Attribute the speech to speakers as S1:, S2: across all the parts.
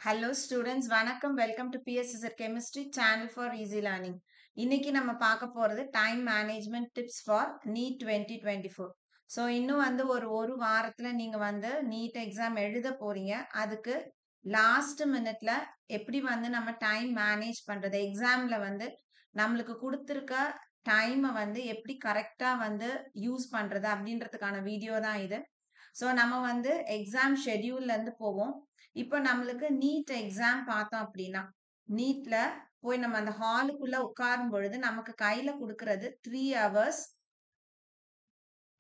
S1: Hello students, வணக்கம். Welcome to PSSR Chemistry Channel for Easy Learning. இன்னைக்கு நம்ம பார்க்க போறது Time Management Tips for NEET 2024. So இன்னும் ஒரு வாரத்துல நீங்க NEET exam எழுத போறீங்க. அதுக்கு லாஸ்ட் மினிட்ல எப்படி நம்ம டைம் மேனேஜ் பண்றது, எக்ஸாம்ல நம்மளுக்கு கொடுத்திருக்க டைமை எப்படி கரெக்டா யூஸ் பண்றது அப்படின்றதுக்கான வீடியோ தான் இது. ஸோ நம்ம எக்ஸாம் ஷெட்யூல்ல இருந்து போவோம். இப்போ நம்மளுக்கு நீட் எக்ஸாம் பார்த்தோம் அப்படின்னா, நீட்ல போய் நம்ம அந்த ஹாலுக்குள்ள உட்காரும் பொழுது நமக்கு கையில கொடுக்கறது 3 hours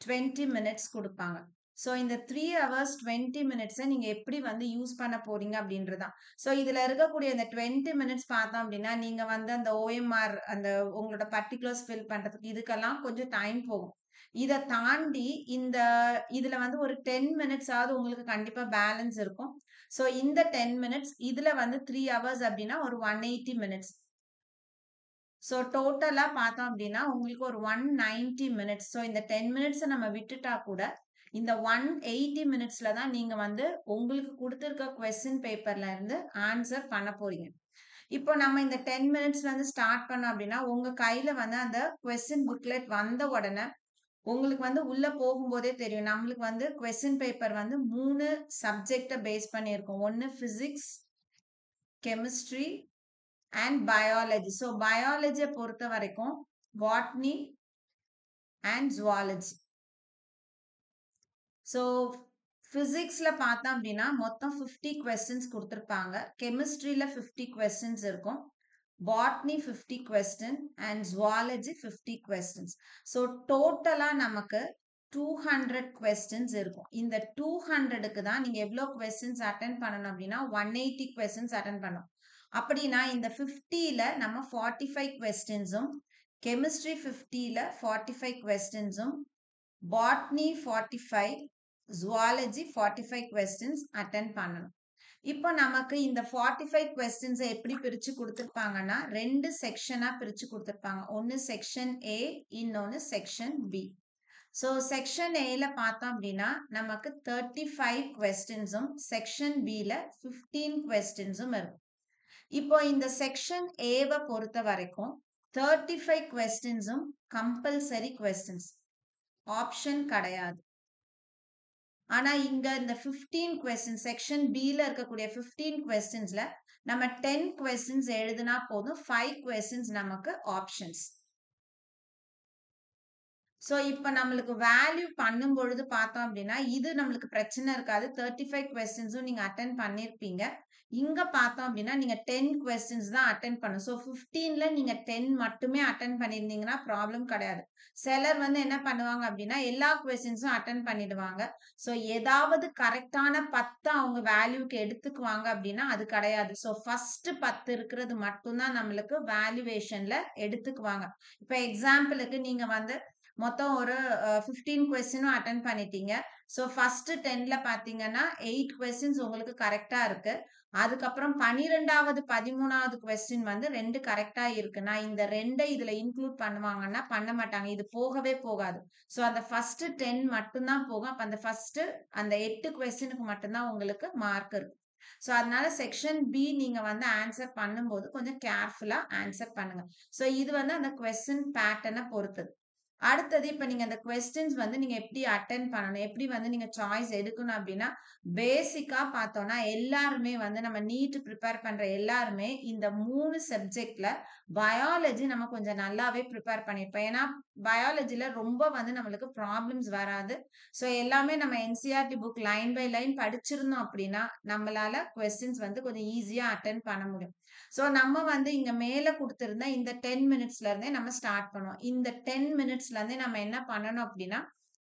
S1: 20 minutes கொடுப்பாங்க. ஸோ இந்த 3 hours 20 minutes நீங்க எப்படி யூஸ் பண்ண போறீங்க அப்படின்றதான். ஸோ இதுல இருக்கக்கூடிய இந்த 20 minutes பார்த்தோம் அப்படின்னா, நீங்க அந்த OMR அந்த உங்களோட பர்டிகுலர்ஸ் ஃபில் பண்றதுக்கு இதுக்கெல்லாம் கொஞ்சம் டைம் போகும். இத தாண்டி இதுல ஒரு 10 மினிட்ஸ் ஆவது உங்களுக்கு கண்டிப்பா பேலன்ஸ் இருக்கும். சோ இந்த 10 மினிட்ஸ் இதுல 3 hours அப்படின்னா ஒரு 180 மினிட்ஸ். சோ டோட்டலா பார்த்தோம் அப்படின்னா உங்களுக்கு ஒரு 190 மினிட்ஸ். சோ இந்த 10 மினிட்ஸ் நம்ம விட்டுட்டா கூட இந்த 180 மினிட்ஸ்ல தான் நீங்க உங்களுக்கு கொடுத்திருக்க கொஸ்டின் பேப்பர்ல இருந்து ஆன்சர் பண்ண போறீங்க. இப்போ நம்ம இந்த 10 மினிட்ஸ்ல இருந்து ஸ்டார்ட் பண்ணோம் அப்படின்னா உங்க கையில அந்த கொஸ்டின் புக்லெட் வந்த உடனே உங்களுக்கு உள்ள போகும்போதே தெரியும். நம்மளுக்கு கொஸ்டின் பேப்பர் 3 சப்ஜெக்ட பேஸ் பண்ணியிருக்கும். ஒன்னு physics, chemistry and biology. So பயாலஜியை பொறுத்த வரைக்கும் பாட்னி அண்ட் ஜுவாலஜி. ஸோ பிசிக்ஸ்ல பார்த்தோம் அப்படின்னா மொத்தம் 50 கொஸ்டின்ஸ் கொடுத்துருப்பாங்க. கெமிஸ்ட்ரியில 50 கொஸ்டின்ஸ் இருக்கும். Botany 50 question and zoology 50 questions. So total நமக்கு 200 questions இருக்கும். இந்த 200க்கு தான் நீங்க எவ்வளவு questions attend பண்ணணும் அப்படின்னா 180 questions attend பண்ணணும். அப்படின்னா இந்த 50ல நம்ம 45 questionsம், chemistry 50ல 45 questionsம், botany 45, zoology 45 questions attend பண்ணணும். இப்போ நமக்கு இந்த 45 questions எப்படி பிரிச்சு கொடுத்திருப்பாங்கன்னா ரெண்டு செக்ஷனா பிரிச்சு கொடுத்திருப்பாங்க. ஒன்னு செக்ஷன் A, இன்னொன்னு செக்ஷன் B. சோ செக்ஷன் Aல பார்த்தோம் அப்படின்னா நமக்கு 35 questionsம், செக்ஷன் Bல 15 questionsம் இருக்கும். இப்போ இந்த செக்ஷன் Aவை பொறுத்த வரைக்கும் 35 questionsம் கம்பல்சரி questions, ஆப்ஷன் கிடையாது. ஆனா இங்க இந்த 15 questions செக்ஷன் Bல இருக்கக்கூடிய 15 questionsல நம்ம 10 questions எழுதுனா போதும், 5 questions நமக்கு ஆப்ஷன்ஸ். சோ இப்ப நம்மளுக்கு வேல்யூ பண்ணும் பொழுது பார்த்தோம் அப்படின்னா இது நம்மளுக்கு பிரச்சனை இருக்காது. 35 questionsம் நீங்க அட்டென்ட் பண்ணிருப்பீங்க. இங்க பார்த்தோம் அப்படின்னா நீங்க 10 questions தான் அட்டென்ட் பண்ணணும். சோ 15ல நீங்க 10 மட்டுமே அட்டென்ட் பண்ணிருந்தீங்கன்னா ப்ராப்ளம் கிடையாது. சிலர் என்ன பண்ணுவாங்க அப்படின்னா எல்லா கொஸ்டின்ஸும் அட்டென்ட் பண்ணிடுவாங்க. சோ ஏதாவது கரெக்டான 10 அவங்க வேல்யூக்கு எடுத்துக்குவாங்க அப்படின்னா அது கிடையாது. சோ ஃபர்ஸ்ட் 10 இருக்கிறது மட்டும்தான் நம்மளுக்கு வேல்யூவேஷன்ல எடுத்துக்குவாங்க. இப்ப எக்ஸாம்பிளுக்கு நீங்க மொத்தம் ஒரு 15 கொஸ்டினும் அட்டென்ட் பண்ணிட்டீங்க. சோ ஃபர்ஸ்ட் 10ல பாத்தீங்கன்னா 8 கொஸ்டின்ஸ் உங்களுக்கு கரெக்டா இருக்கு. அதுக்கப்புறம் 12வது 13வது கொஸ்டின் 2 கரெக்டா இருக்குன்னா இந்த 2 இதுல இன்க்ளூட் பண்ணுவாங்கன்னா பண்ண மாட்டாங்க. இது போகவே போகாது. சோ அந்த ஃபர்ஸ்ட் 10 மட்டும்தான் போகும். அப்ப அந்த ஃபர்ஸ்ட் அந்த 8 கொஸ்டினுக்கு மட்டும்தான் உங்களுக்கு மார்க் இருக்கும். சோ அதனால செக்ஷன் B நீங்க ஆன்சர் பண்ணும்போது கொஞ்சம் கேர்ஃபுல்லா ஆன்சர் பண்ணுங்க. சோ இது அந்த கொஸ்டின் பேட்டர்னை பொறுத்தது. அடுத்தது இப்ப நீங்க அந்த கொஸ்டின்ஸ் நீங்க எப்படி அட்டென்ட் பண்ணணும், எப்படி நீங்க சாய்ஸ் எடுக்கணும் அப்படின்னா பேசிக்கா பார்த்தோம்னா எல்லாருமே நம்ம நீட் ப்ரிப்பேர் பண்ற எல்லாருமே இந்த 3 சப்ஜெக்ட்ல பயாலஜி நம்ம கொஞ்சம் நல்லாவே ப்ரிப்பேர் பண்ணிருப்போம். ஏன்னா பயாலஜில ரொம்ப நம்மளுக்கு ப்ராப்ளம்ஸ் வராது. சோ எல்லாமே நம்ம NCERT book line by line படிச்சிருந்தோம் அப்படின்னா நம்மளால கொஸ்டின்ஸ் கொஞ்சம் ஈஸியா அட்டென்ட் பண்ண முடியும். சோ நம்ம இங்க மேல கொடுத்திருந்த இந்த 10 மினிட்ஸ்ல இருந்தே நம்ம ஸ்டார்ட் பண்ணுவோம். இந்த 10 மினிட்ஸ்ல இருந்தே நம்ம என்ன பண்ணணும் அப்படின்னா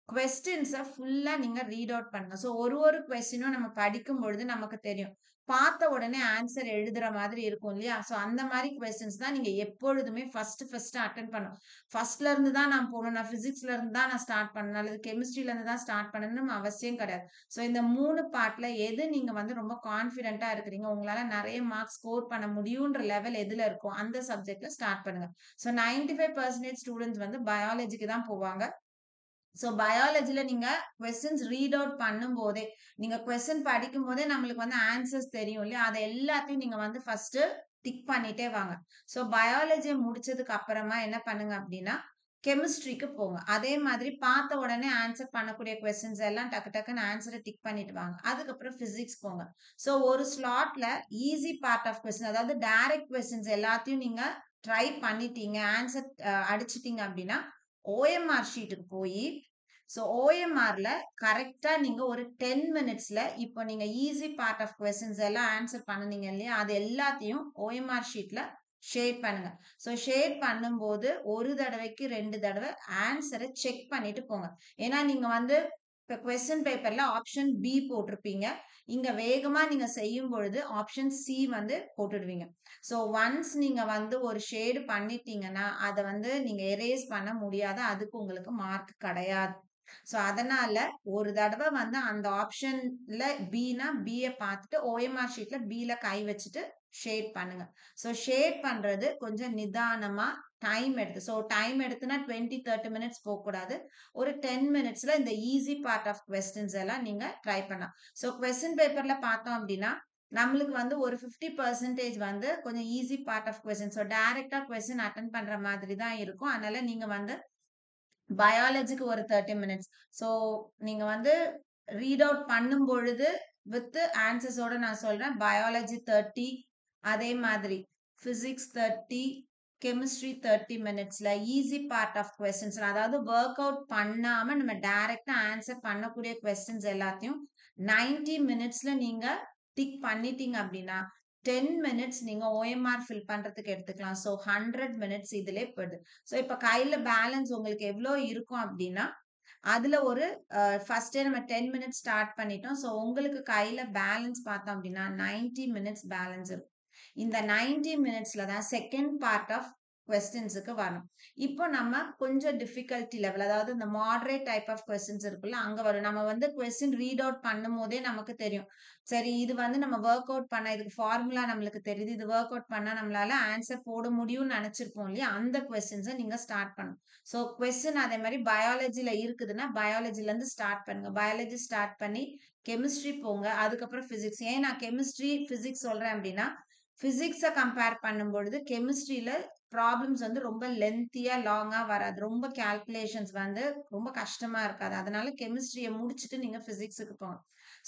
S1: கொஸ்டின்ஸை ஃபுல்லா நீங்க ரீட் அவுட் பண்ணுங்க. சோ ஒரு கொஸ்டினும் நம்ம படிக்கும் பொழுது நமக்கு தெரியும். பார்த்த உடனே ஆன்சர் எழுதுற மாதிரி இருக்கும் இல்லையா? சோ அந்த மாதிரி கொஸ்டின்ஸ் தான் நீங்க எப்பொழுதுமே ஃபர்ஸ்ட் அட்டென்ட் பண்ணணும். ஃபர்ஸ்ட்ல இருந்து தான் நான் போகணும், நான் பிசிக்ஸ்ல இருந்து தான் நான் ஸ்டார்ட் பண்ணணும் அல்லது கெமிஸ்ட்ரியில இருந்து தான் ஸ்டார்ட் பண்ணணும்னு அவசியம் கிடையாது. சோ இந்த 3 பார்ட்ல எது நீங்க ரொம்ப கான்பிடென்ட்டா இருக்கிறீங்க, உங்களால நிறைய மார்க்ஸ் ஸ்கோர் பண்ண முடியும்ன்ற லெவல் எதுல இருக்கோ அந்த சப்ஜெக்ட்ல ஸ்டார்ட் பண்ணுங்க. சோ 95% ஸ்டூடெண்ட்ஸ் பயாலஜிக்கு தான் போவாங்க. ஸோ பயாலஜில நீங்க கொஸ்டின்ஸ் ரீட் அவுட் பண்ணும்போதே, நீங்க கொஸ்டின் படிக்கும்போதே நம்மளுக்கு வந்து ஆன்சர்ஸ் தெரியும் இல்லையா? அத எல்லாத்தையும் நீங்க வந்து ஃபர்ஸ்ட்டு டிக் பண்ணிட்டே வாங்க. ஸோ பயாலஜிய முடிச்சதுக்கு அப்புறமா என்ன பண்ணுங்க அப்டின்னா, கெமிஸ்ட்ரிக்கு போங்க. அதே மாதிரி பார்த்த உடனே ஆன்சர் பண்ணக்கூடிய கொஸ்டின்ஸ் எல்லாம் டக்கு டக்குன்னு ஆன்சர டிக் பண்ணிட்டு வாங்க. அதுக்கப்புறம் பிசிக்ஸ் போங்க. ஸோ ஒரு ஸ்லாட்ல ஈஸி பார்ட் ஆஃப் கொஸ்டின் அதாவது டைரக்ட் கொஸ்டின்ஸ் எல்லாத்தையும் நீங்க ட்ரை பண்ணிட்டீங்க. ஆன்சர் அடிச்சுட்டீங்க அப்டின்னா, ஓஎம்ஆர் ஷீட்டுக்கு போயி ஸோ ஓஎம்ஆர்ல கரெக்ட்டா நீங்க ஒரு 10 மினிட்ஸ்ல இப்போ நீங்க ஈஸி பார்ட் ஆஃப் கொஸ்டின்ஸ் எல்லாம் ஆன்சர் பண்ணுனீங்க இல்லையா? அது எல்லாத்தையும் ஓஎம்ஆர் ஷீட்ல ஷேட் பண்ணுங்க. ஸோ ஷேட் பண்ணும்போது 1 தடவைக்கு 2 தடவ ஆன்சர செக் பண்ணிட்டு போங்க. ஏன்னா நீங்க வந்து இப்ப கொஸ்டின் பேப்பர்ல ஆப்ஷன் பி போட்டிருப்பீங்க. இங்க வேகமா நீங்க செய்யும் பொழுது ஆப்ஷன் சி வந்து போட்டுடுவீங்க. ஸோ ஒன்ஸ் நீங்க வந்து ஒரு ஷேடு பண்ணிட்டீங்கன்னா, அத வந்து நீங்க எரேஸ் பண்ண முடியாது. அதுக்கு உங்களுக்கு மார்க் கிடையாது. ஸோ அதனால ஒரு தடவ வந்து அந்த ஆப்ஷன்ல பின்னா பிய பார்த்துட்டு ஓஎம்ஆர் ஷீட்ல பில கை வச்சுட்டு ஷேட் பண்ணுங்க. ஸோ ஷேட் பண்றது கொஞ்சம் நிதானமா டைம் எடுத்து ஸோ டைம் எடுத்துனா 20, 30 மினிட்ஸ் போகக்கூடாது. ஒரு 10 மினிட்ஸ்ல இந்த ஈஸி பார்ட் ஆஃப் கொஸ்டின்ஸ் எல்லாம் நீங்க ட்ரை பண்ணலாம். ஸோ கொஸ்டின் பேப்பர்ல பார்த்தோம் அப்படின்னா, நம்மளுக்கு வந்து ஒரு 50% வந்து கொஞ்சம் easy part of question. So டைரக்ட்டா கொஸ்டின் அட்டெண்ட் பண்ற மாதிரி தான் இருக்கும். அதனால நீங்க வந்து பயாலஜிக்கு ஒரு 30 மினிட்ஸ். ஸோ நீங்க வந்து ரீட் அவுட் பண்ணும் பொழுது வித் ஆன்சர்ஸோட நான் சொல்றேன். பயாலஜி 30 அதே மாதிரி பிசிக்ஸ் 30 கெமிஸ்ட்ரி 30 மினிட்ஸ்ல ஈஸி பார்ட் ஆஃப் கொஸ்டின்ஸ் அதாவது வொர்க் அவுட் பண்ணாம நம்ம டைரக்ட்டா ஆன்சர் பண்ணக்கூடிய கொஸ்டின்ஸ் எல்லாத்தையும் 90 மினிட்ஸ்ல நீங்க டிக் பண்ணிட்டீங்க அப்படின்னா 10 மினிட்ஸ் நீங்க ஓஎம்ஆர் ஃபில் பண்றதுக்கு எடுத்துக்கலாம். ஸோ 100 மினிட்ஸ் இதிலே போயிடுது. ஸோ இப்ப கையில பேலன்ஸ் உங்களுக்கு எவ்வளோ இருக்கும் அப்படின்னா, அதுல ஒரு ஃபர்ஸ்ட்டே நம்ம 10 மினிட்ஸ் ஸ்டார்ட் பண்ணிட்டோம். ஸோ உங்களுக்கு கையில பேலன்ஸ் பார்த்தோம் அப்படின்னா 90 மினிட்ஸ் பேலன்ஸ் இருக்கும். இந்த 90 மினிட்ஸ்ல தான் செகண்ட் பார்ட் ஆஃப் கொஸ்டின்ஸுக்கு வரணும். இப்போ நம்ம கொஞ்சம் டிஃபிகல்ட்டி லெவல் அதாவது இந்த மாடரேட் டைப் ஆஃப் கொஸ்டின்ஸ் இருக்குல்ல, அங்க வரும். நம்ம வந்து கொஸ்டின் ரீட் அவுட் பண்ணும்போதே நமக்கு தெரியும். சரி இது வந்து நம்ம வொர்க் அவுட் பண்ண இதுக்கு ஃபார்முலா நம்மளுக்கு தெரியுது. இது வொர்க் அவுட் பண்ணா நம்மளால ஆன்சர் போட முடியும்னு நெனச்சிருப்போம் இல்லையா? அந்த கொஸ்டின்ஸ நீங்க ஸ்டார்ட் பண்ணணும். ஸோ கொஸ்டின் அதே மாரி பயாலஜில இருக்குதுன்னா, பயாலஜிலருந்து ஸ்டார்ட் பண்ணுங்க. பயாலஜி ஸ்டார்ட் பண்ணி கெமிஸ்ட்ரி போங்க. அதுக்கப்புறம் பிசிக்ஸ். ஏன் நான் கெமிஸ்ட்ரி, பிசிக்ஸ் சொல்றேன் அப்டின்னா, பிசிக்ஸ கம்பேர் பண்ணும்பொழுது கெமிஸ்ட்ரில ப்ராப்ளம்ஸ் வந்து ரொம்ப லென்த்தியா, லாங்கா வராது. ரொம்ப கால்குலேஷன்ஸ் வந்து ரொம்ப கஷ்டமா இருக்காது. அதனால கெமிஸ்ட்ரிய முடிச்சுட்டு நீங்க பிசிக்ஸுக்கு போங்க.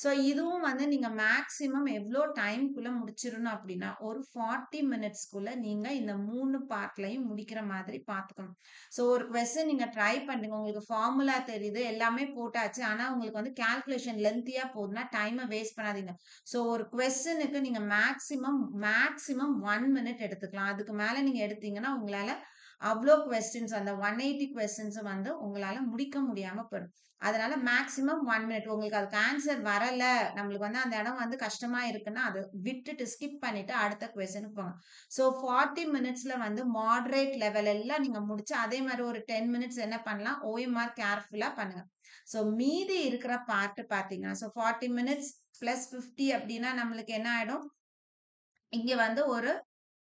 S1: ஸோ இதுவும் வந்து நீங்க மேக்ஸிமம் எவ்ளோ டைம்க்குள்ள முடிச்சிரணும் அப்டின்னா, ஒரு 40 மினிட்ஸ்க்குள்ள நீங்க இந்த 3 பார்ட்லயும் முடிக்கிற மாதிரி பார்த்துக்கணும். ஸோ ஒரு கொஸ்டின் நீங்க ட்ரை பண்ணுங்க. உங்களுக்கு ஃபார்முலா தெரியுது. எல்லாமே போட்டாச்சு. ஆனா உங்களுக்கு வந்து கால்குலேஷன் லென்த்தியா போகுதுன்னா, டைம வேஸ்ட் பண்ணாதீங்க. ஸோ ஒரு கொஸ்டினுக்கு நீங்க மேக்ஸிமம் 1 மினிட் எடுத்துக்கலாம். அதுக்கு மேல நீங்க எடுத்தீங்கன்னா, உங்களால அவ்ளோ கொஸ்டின்ஸ் அந்த 180 கொஸ்டின்ஸ் வந்து உங்களால முடிக்க முடியாம போயிடும். அதனால மேக்ஸிமம் 1 மினிட். உங்களுக்கு அதுக்கு ஆன்சர் வரல, நம்மளுக்கு வந்து அந்த இடம் வந்து கஷ்டமா இருக்குன்னா, அத விட்டுட்டு ஸ்கிப் பண்ணிட்டு அடுத்த கொஸ்டினுக்கு போங்க. ஸோ 40 மினிட்ஸ்ல வந்து மாடரேட் லெவல் எல்லாம் நீங்க முடிச்சு, அதே மாரி ஒரு 10 மினிட்ஸ் என்ன பண்ணலாம், ஓஎம்ஆர் கேர்ஃபுல்லா பண்ணுங்க. ஸோ மீதி இருக்கிற பார்ட் பார்த்தீங்கன்னா, ஸோ 40 மினிட்ஸ் பிளஸ் 50 அப்டின்னா நம்மளுக்கு என்ன ஆயிடும்? இங்க வந்து ஒரு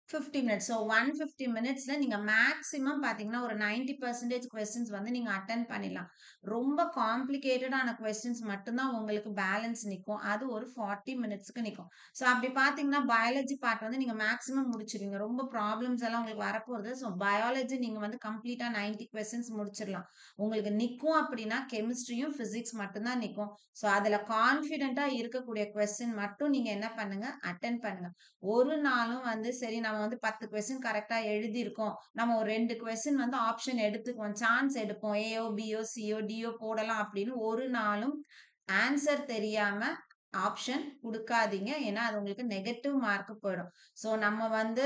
S1: 50 மினிட்ஸ். ஸோ 150 மினிட்ஸ்ல நீங்க மேக்ஸிமம் பார்த்தீங்கன்னா, ஒரு 90% கொஸ்டின்ஸ் வந்து நீங்க அட்டெண்ட் பண்ணிடலாம். ரொம்ப காம்ப்ளிகேட்டடான கொஸ்டின்ஸ் மட்டும் தான் உங்களுக்கு பேலன்ஸ் நிக்கும். அது ஒரு 40 மினிட்ஸ்க்கு நிக்கும். ஸோ அப்படி பார்த்தீங்கன்னா, பயாலஜி பார்ட் வந்து நீங்க மேக்ஸிமம் முடிச்சிருவீங்க. ரொம்ப ப்ராப்ளம்ஸ் எல்லாம் உங்களுக்கு வரப்போறது. ஸோ பயாலஜி நீங்க வந்து கம்ப்ளீட்டா 90 கொஸ்டின்ஸ் முடிச்சிரலாம். உங்களுக்கு நிக்கும் அப்படின்னா, கெமிஸ்ட்ரியும், பிசிக்ஸ் மட்டும் தான் நிக்கும். ஸோ அதுல கான்ஃபிடென்ட்டா இருக்கக்கூடிய கொஸ்டின் மட்டும் நீங்க என்ன பண்ணுங்க, அட்டெண்ட் பண்ணுங்க. ஒரு நாளும் வந்து சரி நம்ம வந்து 10 கொஸ்டின் கரெக்ட்டா எழுதியிருக்கோம். நம்ம ஒரு 2 கொஸ்டின் வந்து ஆப்ஷன் எடுத்துக்குவோம். சான்ஸ் எடுப்போம். ஏயோ, பியோ, சியோ, டியோ போடலாம் அப்படின்னு ஒரு நாளும் ஆன்சர் தெரியாம ஆப்ஷன் குடுக்காதீங்க. ஏன்னா, அது உங்களுக்கு நெகட்டிவ் மார்க் போயிடும். ஸோ நம்ம வந்து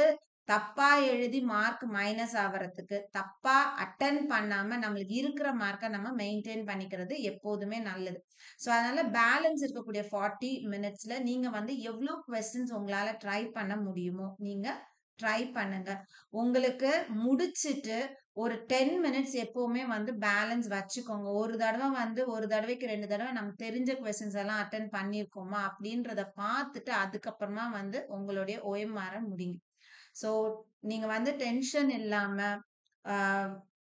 S1: தப்பா எழுதி மார்க் மைனஸ் ஆவறதுக்கு, தப்பா அட்டெண்ட் பண்ணாம நம்மளுக்கு இருக்கிற மார்க்க நம்ம மெயின்டெயின் பண்ணிக்கிறது எப்போதுமே நல்லது. ஸோ அதனால பேலன்ஸ் இருக்கக்கூடிய 40 மினிட்ஸ்ல நீங்க வந்து எவ்ளோ கொஸ்டின்ஸ் உங்களால ட்ரை பண்ண முடியுமோ, நீங்க ட்ரை பண்ணுங்க. உங்களுக்கு முடிச்சுட்டு ஒரு 10 மினிட்ஸ் எப்பவுமே வந்து பேலன்ஸ் வச்சுக்கோங்க. ஒரு தடவைக்கு 2 தடவ நமக்கு தெரிஞ்ச கொஸ்டின்ஸ் எல்லாம் அட்டெண்ட் பண்ணியிருக்கோமா? அப்படின்றத பார்த்துட்டு அதுக்கப்புறமா வந்து உங்களுடைய ஓஎம்ஆர முடிங்க. ஸோ நீங்க வந்து டென்ஷன் இல்லாம, ஆ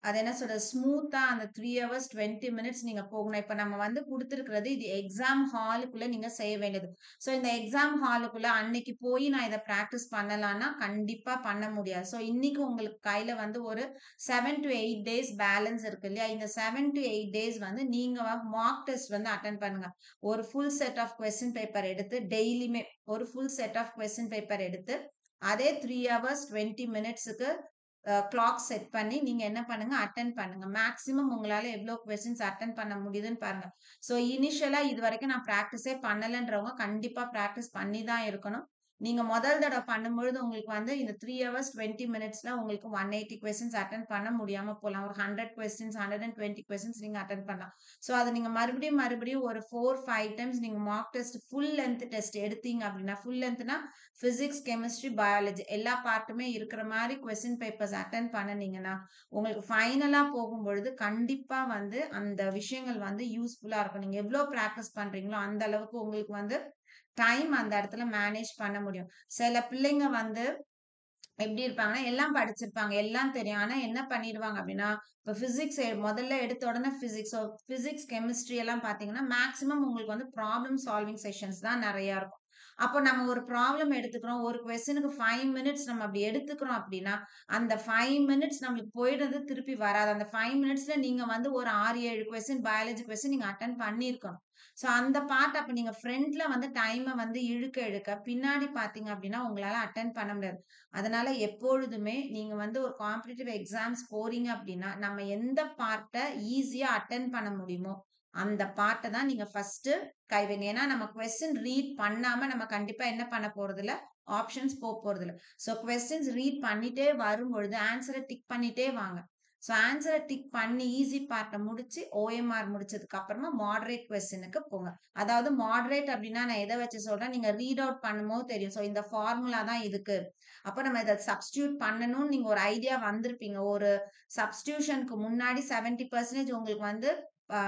S1: அது என்ன சொல்றது? ஸ்மூத்தா அந்த 3 ஹவர்ஸ் 20 மினிட்ஸ் நீங்க போகணும். இப்ப நம்ம வந்து குடுத்திருக்கிறது இது எக்ஸாம் ஹாலுக்குள்ள நீங்க செய்ய வேண்டியது. ஸோ இந்த எக்ஸாம் ஹாலுக்குள்ள அன்னைக்கு போய் நான் இத பிராக்டிஸ் பண்ணலான்னா, கண்டிப்பா பண்ண முடியாது. ஸோ இன்னைக்கு உங்களுக்கு கையில வந்து ஒரு 7 டூ 8 டேஸ் பேலன்ஸ் இருக்கு இல்லையா? இந்த 7 டூ 8 டேஸ் வந்து நீங்க மார்க் டெஸ்ட் வந்து அட்டெண்ட் பண்ணுங்க. ஒரு full set of question paper எடுத்து டெய்லியுமே ஒரு full set of question paper எடுத்து, அதே 3 ஹவர்ஸ் 20 மினிட்ஸ்க்கு கிளாக் செட் பண்ணி நீங்க என்ன பண்ணுங்க அட்டெண்ட் பண்ணுங்க. மேக்ஸிமம் உங்களால எவ்வளோ கொஸ்டின்ஸ் அட்டெண்ட் பண்ண முடியுதுன்னு பாருங்க. ஸோ இனிஷியலா இதுவரைக்கும் நான் பிராக்டிஸே பண்ணலன்றவங்க கண்டிப்பா பிராக்டிஸ் பண்ணி தான் இருக்கணும். நீங்க முதல் தடவ பண்ணும்பொழுது உங்களுக்கு வந்து இந்த 3 ஹவர்ஸ் 20 மினிட்ஸ்ல உங்களுக்கு 180 கொஸ்டின்ஸ் அட்டெண்ட் பண்ண முடியாம போலாம். ஒரு 100 கொஸ்டின்ஸ் 120 கொஸ்டின்ஸ் நீங்க அட்டெண்ட் பண்ணலாம். ஸோ அத நீங்க மறுபடியும் ஒரு 4, 5 டைம்ஸ் நீங்க mark test full length test எடுத்தீங்க அப்படின்னா, ஃபுல் லென்த்னா பிசிக்ஸ், கெமிஸ்ட்ரி, பயாலஜி எல்லா பார்ட்டுமே இருக்கிற மாரி கொஸ்டின் பேப்பர்ஸ் அட்டெண்ட் பண்ணுனீங்கன்னா, உங்களுக்கு ஃபைனலா போகும்பொழுது கண்டிப்பா வந்து அந்த விஷயங்கள் வந்து யூஸ்ஃபுல்லா இருக்கும். நீங்க எவ்வளோ பிராக்டிஸ் பண்றீங்களோ, அந்த அளவுக்கு உங்களுக்கு வந்து டைம் அந்த இடத்துல மேனேஜ் பண்ண முடியும். சில பிள்ளைங்க வந்து எப்படி இருப்பாங்கன்னா, எல்லாம் படிச்சிருப்பாங்க. எல்லாம் தெரியும். ஆனா என்ன பண்ணிருவாங்க அப்படின்னா, இப்ப பிசிக்ஸ் முதல்ல எடுத்த உடனே பிசிக்ஸ். பிசிக்ஸ், கெமிஸ்ட்ரி எல்லாம் பார்த்தீங்கன்னா, மேக்ஸிமம் உங்களுக்கு வந்து ப்ராப்ளம் சால்விங் செஷன்ஸ் தான் நெறைய இருக்கும். அப்போ நம்ம ஒரு ப்ராப்ளம் எடுத்துக்கிறோம். ஒரு கொஸ்டினுக்கு 5 மினிட்ஸ் நம்ம அப்படி எடுத்துக்கிறோம் அப்படின்னா, அந்த 5 மினிட்ஸ் நம்மளுக்கு போயிடுறது திருப்பி வராது. அந்த 5 மினிட்ஸ்ல நீங்க வந்து ஒரு 6, 7 கொஸ்டின் பயாலஜி கொஸ்டின் நீங்க அட்டெண்ட் பண்ணியிருக்கணும். ஸோ அந்த பார்ட் அப்ப நீங்க ஃப்ரண்ட்ல வந்து டைம வந்து இழுக்க இழுக்க, பின்னாடி பார்த்தீங்க அப்படின்னா, உங்களால அட்டெண்ட் பண்ண முடியாது. அதனால எப்பொழுதுமே நீங்க வந்து ஒரு காம்படிட்டிவ் எக்ஸாம்ஸ் போறீங்க அப்படின்னா, நம்ம எந்த பார்ட்ட ஈஸியா அட்டெண்ட் பண்ண முடியுமோ, அந்த பார்ட்ட தான் நீங்க ஃபர்ஸ்ட்டு கை வைங்க. ஏன்னா நம்ம கொஸ்டின் ரீட் பண்ணாம நம்ம கண்டிப்பா என்ன பண்ண போறதில்ல, ஆப்ஷன்ஸ் போறதில்ல. ஸோ கொஸ்டின்ஸ் ரீட் பண்ணிட்டே வரும்பொழுது ஆன்ஸர டிக் பண்ணிட்டே வாங்க. ஸோ ஆன்ஸர டிக் பண்ணி ஈஸி பார்ட்ட முடிச்சு, ஓஎம்ஆர் முடிச்சதுக்கு அப்புறமா மாடரேட் கொஸ்டினுக்கு போங்க. அதாவது மாடரேட் அப்படின்னா நான் எத வச்சு சொல்றேன், நீங்க ரீட் அவுட் பண்ணும்போது தெரியும். ஸோ இந்த ஃபார்முலா தான் இதுக்கு. அப்ப நம்ம இத சப்ஸ்டிட்யூட் பண்ணணும்னு நீங்க ஒரு ஐடியா வந்திருப்பீங்க. ஒரு சப்ஸ்டிடியூஷனுக்கு முன்னாடி 70% உங்களுக்கு வந்து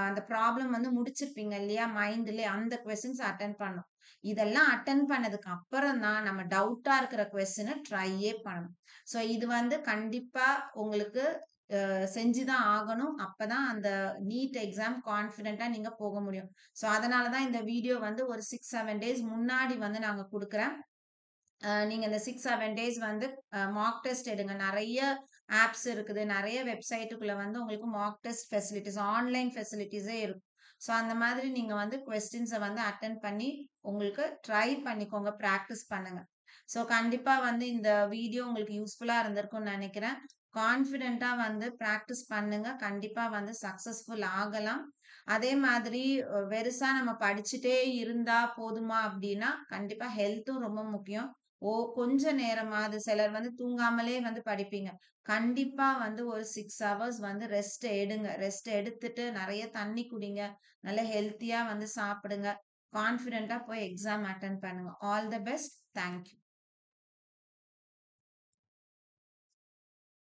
S1: அந்த ப்ராப்ளம் வந்து முடிச்சிருப்பீங்க இல்லையா? மைண்ட்லயே அந்த கொஸ்டின்ஸ் அட்டெண்ட் பண்ணணும். இதெல்லாம் அட்டெண்ட் பண்ணதுக்கு அப்புறம் தான் நம்ம டவுட்டா இருக்கிற கொஸ்டின ட்ரையே பண்ணணும். ஸோ இது வந்து கண்டிப்பா உங்களுக்கு செஞ்சு தான் ஆகணும். அப்பதான் அந்த நீட் எக்ஸாம் கான்ஃபிடென்ட்டா நீங்க போக முடியும். ஸோ அதனால தான் இந்த வீடியோ வந்து ஒரு 6, 7 டேஸ் முன்னாடி வந்து நாங்க குடுக்குறேன். நீங்க இந்த 6, 7 டேஸ் வந்து மார்க் டெஸ்ட் எடுங்க. நெறைய ஆப்ஸ் இருக்குது. நெறைய வெப்சைட்டுக்குள்ள வந்து உங்களுக்கு மார்க் டெஸ்ட் ஃபெசிலிட்டீஸ், ஆன்லைன் ஃபெசிலிட்டீஸே இருக்கு. ஸோ அந்த மாதிரி நீங்க வந்து கொஸ்டின்ஸ வந்து அட்டெண்ட் பண்ணி உங்களுக்கு ட்ரை பண்ணிக்கோங்க. பிராக்டிஸ் பண்ணுங்க. ஸோ கண்டிப்பா வந்து இந்த வீடியோ உங்களுக்கு யூஸ்ஃபுல்லா இருந்திருக்கும்னு நெனைக்கிறேன். கான்ஃபிடென்ட்டா வந்து பிராக்டிஸ் பண்ணுங்க. கண்டிப்பா வந்து சக்சஸ்ஃபுல் ஆகலாம். அதே மாதிரி வெறுசா நம்ம படிச்சுட்டே இருந்தா போதுமா அப்டின்னா, கண்டிப்பா ஹெல்த்தும் ரொம்ப முக்கியம். கொஞ்ச நேரமாவது சிலர் வந்து தூங்காமலே வந்து படிப்பீங்க. கண்டிப்பா வந்து ஒரு 6 ஹவர்ஸ் வந்து ரெஸ்ட் எடுங்க. ரெஸ்ட் எடுத்துட்டு நெறைய தண்ணி குடிங்க. நல்ல ஹெல்த்தியா வந்து சாப்பிடுங்க. கான்ஃபிடென்ட்டா போய் எக்ஸாம் அட்டெண்ட் பண்ணுங்க. All the best. Thank you.